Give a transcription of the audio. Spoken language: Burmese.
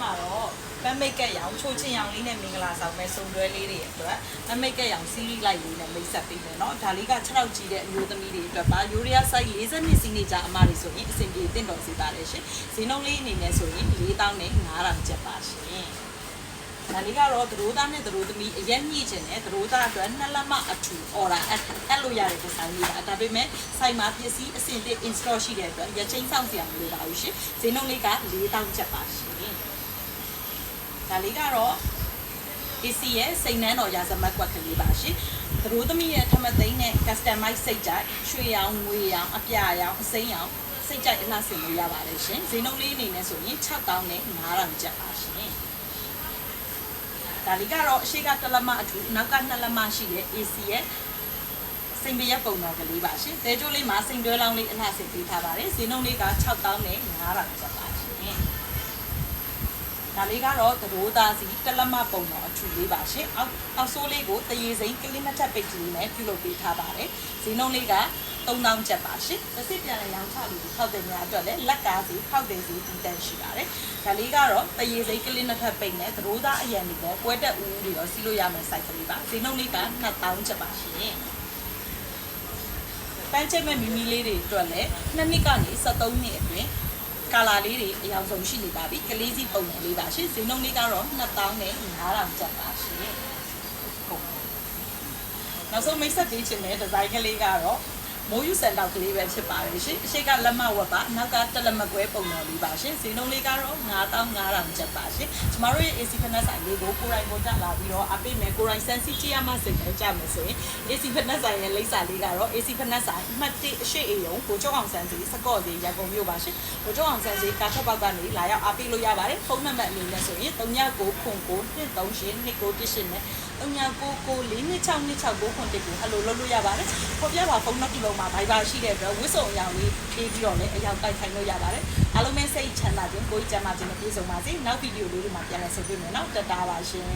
မှာတော့မမိတ်ကက်ရောင်ချိုးချင်းရောင်လေးနဲ့မင်္ဂလာဆောင်မဲ့စုံတွဲလေးတွေအတွက်မမိတ်ကက်ရောင်စီးရီးလိုက်လေးနဲ့မိတ်ဆက်ပေးမယ်เนาะဒါလေးက6ရောက်ကြီးတဲ့အမျိုးသမီးတွေအတွက်ပါယူရီးယား size 42စီးနေကြအမတွေဆိုရင်အဆင်ပြေတင့်တော်စေပါတယ်ရှင်ဈေးနှုန်းလေးအနေနဲ့ဆိုရင်4000နဲ့5000ကျပ်ပါရှင်ဒါလေးကတော့သရိုးသားနဲ့သရိုးသမီးအရက်ညှိခြင်းနဲ့သရိုးသားအတွက်နှစ်လက်မအထူအော်ဒါအဲ့လိုရတဲ့ဒီဇိုင်းလေးပါဒါပေမဲ့ဆိုင်မှာပစ္စည်းအဆင်သင့် install ရှိတဲ့အတွက်ရချင်းဆောင်စရာမလိုပါဘူးရှင်ဈေးနှုန်းလေးက4000ကျပ်ပါရှင်ဒါလေးကတော့ AC ရဲ့စိန်နှန်းတော်ရာဇမတ်ကွက်ကလေးပါရှင်သရိုးသမီးရဲ့ထမသိန်းနဲ့ customize စိတ်ကြိုက်ရွှေရောင်ငွေရောင်အပြာရောင်အစိမ်းရောင်စိတ်ကြိုက်အလှဆင်လို့ရပါတယ်ရှင်ဈေးနှုန်းလေးအနေနဲ့ဆိုရင်6000နဲ့5000ကျပ်ပါရှင်ဒါလေးကတော့အရှိကတစ်လက်မအထူးနောက်က2လက်မရှိတဲ့ AC ရဲ့စိန်ပြရက်ပုံတော်ကလေးပါရှင်တဲကျိုးလေးမှာစိန်တွဲလောင်းလေးအလှဆင်ပေးထားပါတယ်ဈေးနှုန်းလေးက6000နဲ့5000ကျပ်ပါရှင်ဒါလေးကတော့သရိုးသားစီတစ်လက်မပုံတော်အထူးလေးပါရှင်အောက်ဆိုးလေးကိုတရေစိန်ကလေးနှစ်ထပ်ပိတ်ကလေးနဲ့ပြုလုပ်ပေးထားပါတယ်ဈေးနှုန်းလေးက3000ကျပ်ပါရှင်တစ်စစ်ပြန်လဲရောင်းချလို့ခောက်တဲ့များအတွက်လည်းလက်ကားစီခောက်တဲ့စီတည်တန့်ရှိပါတယ်ဒါလေးကတော့တရေစိန်ကလေးနှစ်ထပ်ပိတ်နဲ့သရိုးသားအရန်တွေပေါ်ကွဲတက်ဦးတွေရောစီးလို့ရမယ် size ကလေးပါဈေးနှုန်းလေးက2000ကျပ်ပါရှင်ပန်းချိတ်မဲ့မီမီလေးတွေအတွက်လည်း2နှစ်ကနေ73နှစ်အတွင်းကာလာလေးတွေအယောင်ဆုံးရှိနေပါပြီကလေးစီပုံစံလေးပါရှင်ဈေးနှုန်းလေးကတော့2000နဲ့5000ကျပ်ပါရှင်ဟုတ်နောက်ဆုံးမိတ်ဆက်ပေးခြင်းတဲ့ဒီဇိုင်းကလေးကတော့မိုးယူစံတောက်ကလေးပဲဖြစ်ပါတယ်ရှင်အရှိကလက်မဝက်ပါနောက်ကတက်လက်မကွဲပုံတော်လေးပါရှင်ဈေးနှုန်းလေးကတော့9500ကျပ်ပါရှင်ကျမတို့ရဲ့ AC ဖက်နက်ဆိုင်လေးကိုကိုရိုင်းပေါ်တက်လာပြီးတော့အပိမယ်ကိုရိုင်းစန်စီချီယာမစိတ်နဲ့ကြမယ်ဆိုရင် AC ဖက်နက်ဆိုင်ရဲ့လိပ်စာလေးကတော့ AC ဖက်နက်ဆိုင်အမှတ်1အရှိအေယုံကိုကျောင်းအောင်ဆန်းစီစကော့စီရန်ကုန်မြို့ပါရှင်ကိုကျောင်းအောင်ဆန်းစီကာထက်ပေါက်ကနေလာရောက်အပိလို့ရပါတယ်ဖုန်းနံပါတ်အနေနဲ့ဆိုရင်3999238238နဲ့3999462669ကိုအဲ့လိုလုပ်လို့ရပါတယ်ခေါ်ပြပါဖုန်းနံပါတ်လုံးမှာ Viber ရှိတဲ့အတွက်ဝစ်စုံအရောင်လေးပေးပြီးတော့လည်းအရောက်တိုက်ခိုင်းလို့ရပါတယ်အားလုံးပဲစိတ်ချမ်းသာခြင်းကိုယ်ကျန်းမာခြင်းနဲ့ပြည့်စုံပါစေနောက်ဗီဒီယိုလေးတွေမှာပြန်လည်ဆုံတွေ့မယ်နော်တတားပါရှင်